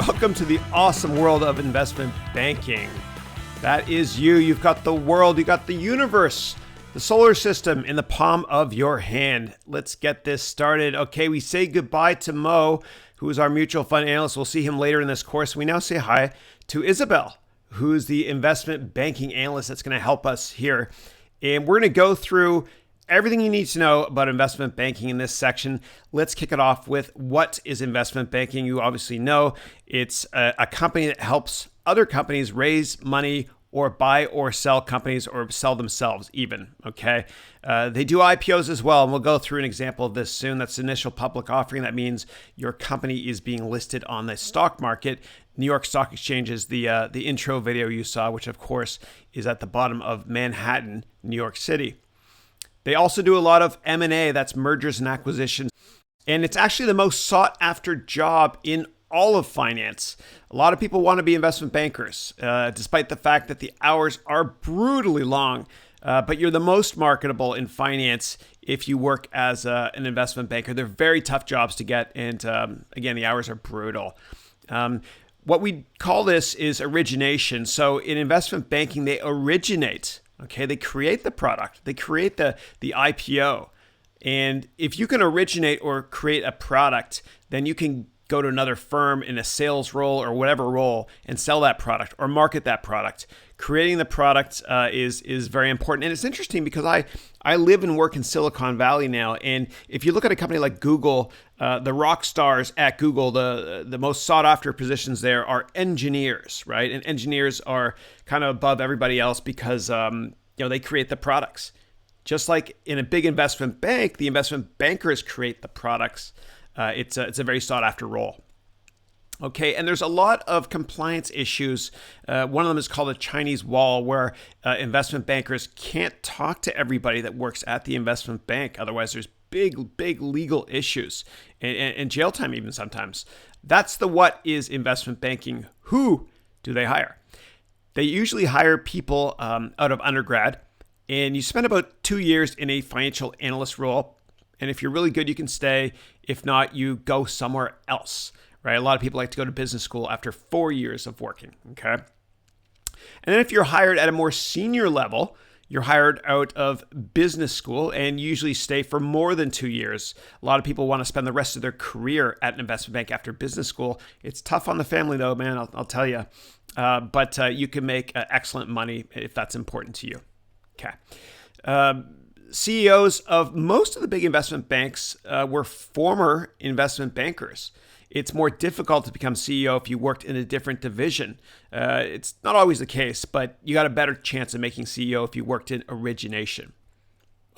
Welcome to the awesome world of investment banking. That is you. You've got the world, you've got the universe, the solar system in the palm of your hand. Let's get this started. Okay, we say goodbye to Mo, who is our mutual fund analyst. We'll see him later in this course. We now say hi to Isabel, who's the investment banking analyst that's going to help us here. And we're going to go through everything you need to know about investment banking in this section. Let's kick it off with what is investment banking. You obviously know it's a company that helps other companies raise money or buy or sell companies or sell themselves even, okay? They do IPOs as well, and we'll go through an example of this soon. That's initial public offering. That means your company is being listed on the stock market. New York Stock Exchange is the intro video you saw, which of course is at the bottom of Manhattan, New York City. They also do a lot of M&A, that's mergers and acquisitions. And it's actually the most sought after job in all of finance. A lot of people want to be investment bankers, despite the fact that the hours are brutally long. But you're the most marketable in finance if you work as an investment banker. They're very tough jobs to get. And again, the hours are brutal. What we call this is origination. So in investment banking, they originate. Okay, they create the product, they create the IPO. And if you can originate or create a product, then you can go to another firm in a sales role or whatever role and sell that product or market that product. Creating the product is very important. And it's interesting because I live and work in Silicon Valley now. And if you look at a company like Google, the rock stars at Google, the most sought after positions there are engineers, right? And engineers are kind of above everybody else because they create the products. Just like in a big investment bank, the investment bankers create the products. It's a very sought after role. Okay, and there's a lot of compliance issues. One of them is called a Chinese wall, where investment bankers can't talk to everybody that works at the investment bank. Otherwise, there's big legal issues and jail time even sometimes. That's the what is investment banking. Who do they hire? They usually hire people out of undergrad, and you spend about 2 years in a financial analyst role. And if you're really good, you can stay. If not, you go somewhere else. Right? A lot of people like to go to business school after 4 years of working, okay? And then if you're hired at a more senior level, you're hired out of business school and usually stay for more than 2 years. A lot of people want to spend the rest of their career at an investment bank after business school. It's tough on the family though, man, I'll tell you. But you can make excellent money if that's important to you, okay? CEOs of most of the big investment banks were former investment bankers. It's more difficult to become CEO if you worked in a different division. It's not always the case, but you got a better chance of making CEO if you worked in origination.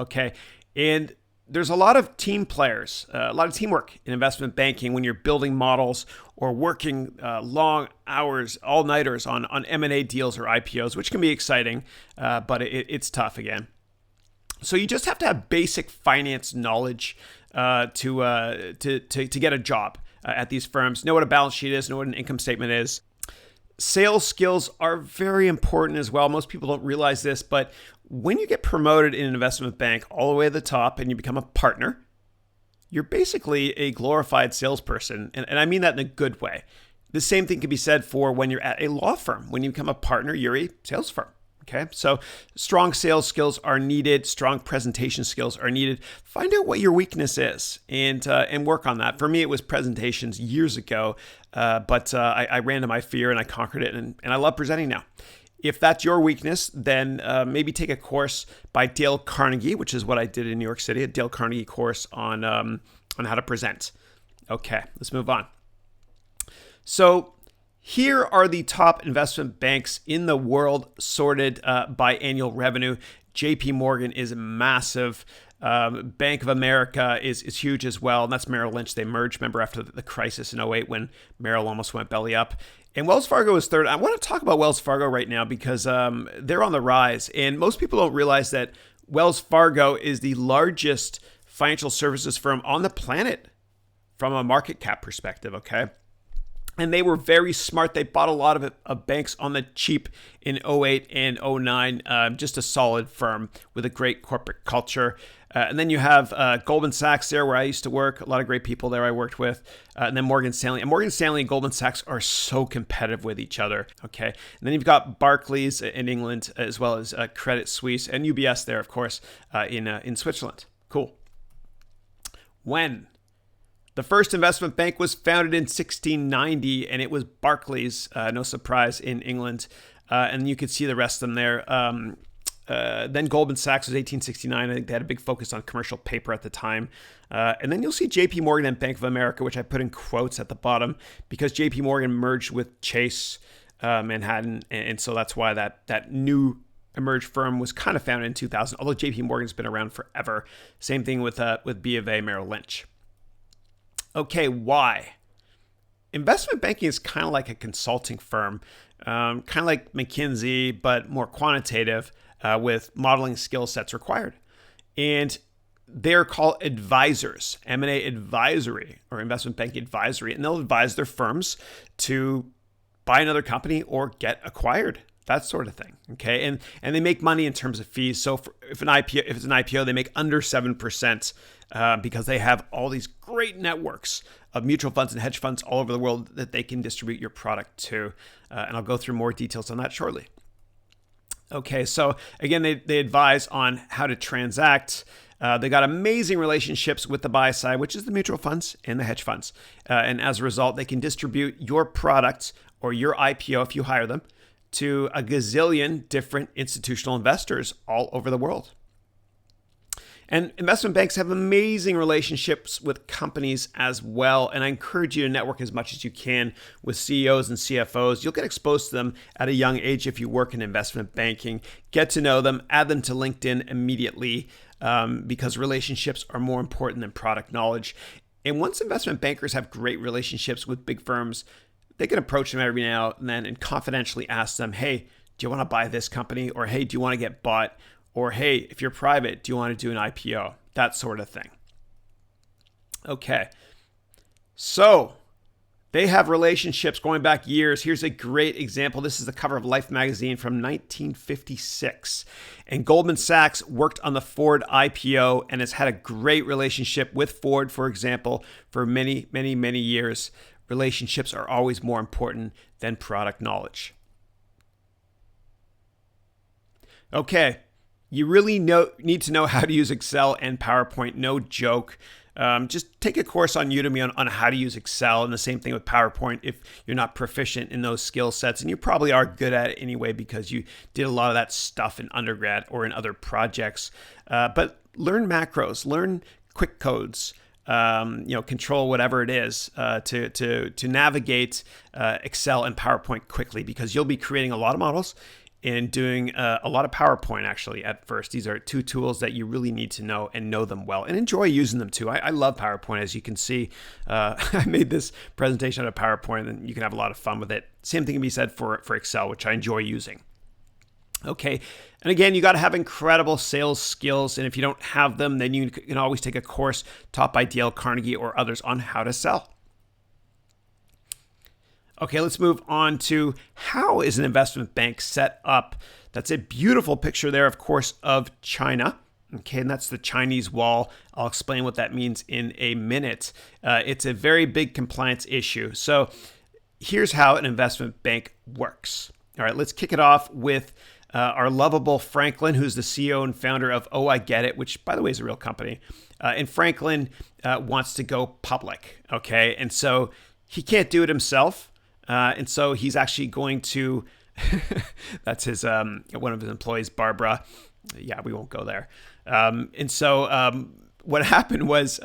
Okay, and there's a lot of team players, a lot of teamwork in investment banking when you're building models or working long hours, all-nighters on M&A deals or IPOs, which can be exciting, but it's tough again. So you just have to have basic finance knowledge to get a job at these firms. Know what a balance sheet is, know what an income statement is. Sales skills are very important as well. Most people don't realize this, but when you get promoted in an investment bank all the way to the top and you become a partner, you're basically a glorified salesperson. And I mean that in a good way. The same thing can be said for when you're at a law firm. When you become a partner, you're a sales firm. Okay, so strong sales skills are needed. Strong presentation skills are needed. Find out what your weakness is and work on that. For me, it was presentations years ago, but I ran to my fear and I conquered it, and I love presenting now. If that's your weakness, then maybe take a course by Dale Carnegie, which is what I did in New York City, a Dale Carnegie course on how to present. Okay, let's move on. So here are the top investment banks in the world sorted by annual revenue. JP Morgan is massive. Bank of America is huge as well. And that's Merrill Lynch. They merged, remember, after the crisis in 2008 when Merrill almost went belly up. And Wells Fargo is third. I want to talk about Wells Fargo right now because they're on the rise. And most people don't realize that Wells Fargo is the largest financial services firm on the planet from a market cap perspective, okay? And they were very smart. They bought a lot of banks on the cheap in '08 and '09. Just a solid firm with a great corporate culture. And then you have Goldman Sachs there, where I used to work. A lot of great people there I worked with. And then Morgan Stanley. And Morgan Stanley and Goldman Sachs are so competitive with each other. Okay. And then you've got Barclays in England, as well as Credit Suisse and UBS there, of course, in Switzerland. Cool. When? The first investment bank was founded in 1690, and it was Barclays, no surprise, in England. And you could see the rest of them there. Then Goldman Sachs was 1869. I think they had a big focus on commercial paper at the time. And then you'll see JP Morgan and Bank of America, which I put in quotes at the bottom, because JP Morgan merged with Chase Manhattan. And so that's why that new emerged firm was kind of founded in 2000, although JP Morgan's been around forever. Same thing with B of A Merrill Lynch. Okay, why? Investment banking is kind of like a consulting firm, kind of like McKinsey, but more quantitative, with modeling skill sets required. And they're called advisors, M&A advisory or investment banking advisory, and they'll advise their firms to buy another company or get acquired, that sort of thing. Okay, and they make money in terms of fees. So if it's an IPO, they make under 7%. Because they have all these great networks of mutual funds and hedge funds all over the world that they can distribute your product to. And I'll go through more details on that shortly. Okay, so again, they advise on how to transact. They got amazing relationships with the buy side, which is the mutual funds and the hedge funds. And as a result, they can distribute your product or your IPO, if you hire them, to a gazillion different institutional investors all over the world. And investment banks have amazing relationships with companies as well. And I encourage you to network as much as you can with CEOs and CFOs. You'll get exposed to them at a young age if you work in investment banking. Get to know them, add them to LinkedIn immediately, because relationships are more important than product knowledge. And once investment bankers have great relationships with big firms, they can approach them every now and then and confidentially ask them, hey, do you want to buy this company? Or hey, do you want to get bought? Or, hey, if you're private, do you want to do an IPO? That sort of thing. Okay. So they have relationships going back years. Here's a great example. This is the cover of Life magazine from 1956. And Goldman Sachs worked on the Ford IPO and has had a great relationship with Ford, for example, for many, many, many years. Relationships are always more important than product knowledge. Okay. You really need to know how to use Excel and PowerPoint. No joke. Just take a course on Udemy on how to use Excel, and the same thing with PowerPoint if you're not proficient in those skill sets. And you probably are good at it anyway because you did a lot of that stuff in undergrad or in other projects. But learn macros, learn quick codes, control whatever it is to navigate Excel and PowerPoint quickly, because you'll be creating a lot of models and doing a lot of PowerPoint actually at first. These are two tools that you really need to know and know them well and enjoy using them too. I love PowerPoint, as you can see. I made this presentation out of PowerPoint, and you can have a lot of fun with it. Same thing can be said for Excel, which I enjoy using. Okay, and again, you got to have incredible sales skills, and if you don't have them, then you can always take a course taught by Dale Carnegie or others on how to sell. Okay, let's move on to how is an investment bank set up. That's a beautiful picture there, of course, of China. Okay, and that's the Chinese wall. I'll explain what that means in a minute. It's a very big compliance issue. So here's how an investment bank works. All right, let's kick it off with our lovable Franklin, who's the CEO and founder of Oh, I Get It, which, by the way, is a real company. And Franklin wants to go public, okay? And so he can't do it himself. And so he's actually going to, that's his one of his employees, Barbara. Yeah, we won't go there. And so what happened was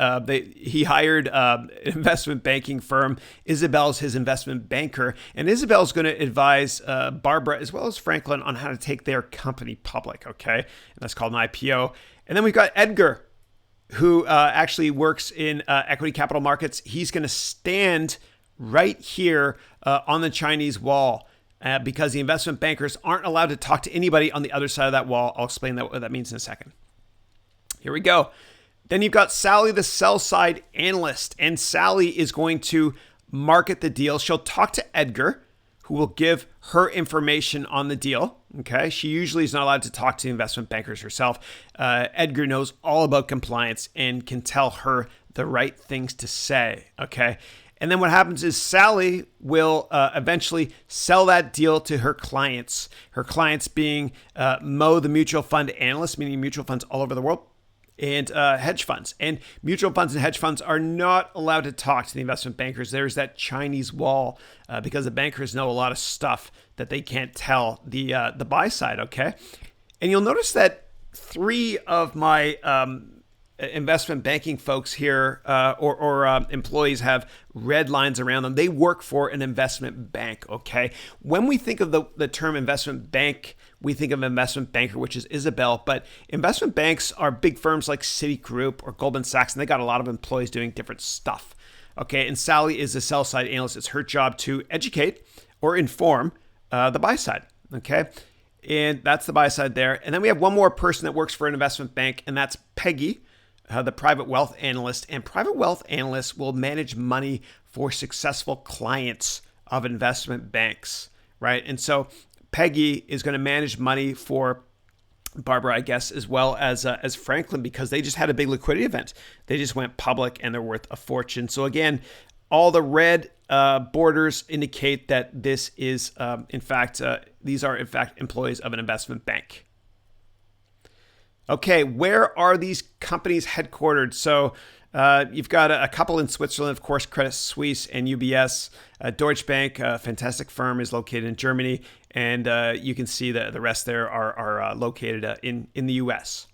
he hired an investment banking firm. Isabel's his investment banker. And Isabel's going to advise Barbara as well as Franklin on how to take their company public, okay? And that's called an IPO. And then we've got Edgar, who actually works in equity capital markets. He's going to stand right here on the Chinese wall because the investment bankers aren't allowed to talk to anybody on the other side of that wall. I'll explain what that means in a second. Here we go. Then you've got Sally, the sell side analyst, and Sally is going to market the deal. She'll talk to Edgar, who will give her information on the deal. Okay, she usually is not allowed to talk to investment bankers herself. Edgar knows all about compliance and can tell her the right things to say. Okay, and then what happens is Sally will eventually sell that deal to her clients. Her clients being Mo, the mutual fund analyst, meaning mutual funds all over the world, and hedge funds. And mutual funds and hedge funds are not allowed to talk to the investment bankers. There's that Chinese wall because the bankers know a lot of stuff that they can't tell the buy side, okay? And you'll notice that three of my investment banking folks here or employees have red lines around them. They work for an investment bank, okay? When we think of the term investment bank, we think of investment banker, which is Isabel, but investment banks are big firms like Citigroup or Goldman Sachs, and they got a lot of employees doing different stuff, okay? And Sally is a sell-side analyst. It's her job to educate or inform the buy side, okay? And that's the buy side there. And then we have one more person that works for an investment bank, and that's Peggy, the private wealth analyst. And private wealth analysts will manage money for successful clients of investment banks, right? And so Peggy is going to manage money for Barbara, I guess, as well as Franklin, because they just had a big liquidity event. They just went public and they're worth a fortune. So again, all the red borders indicate that this is, these are in fact employees of an investment bank. Okay, where are these companies headquartered? So you've got a couple in Switzerland, of course, Credit Suisse and UBS. Deutsche Bank, a fantastic firm, is located in Germany. And you can see that the rest there are located in the US.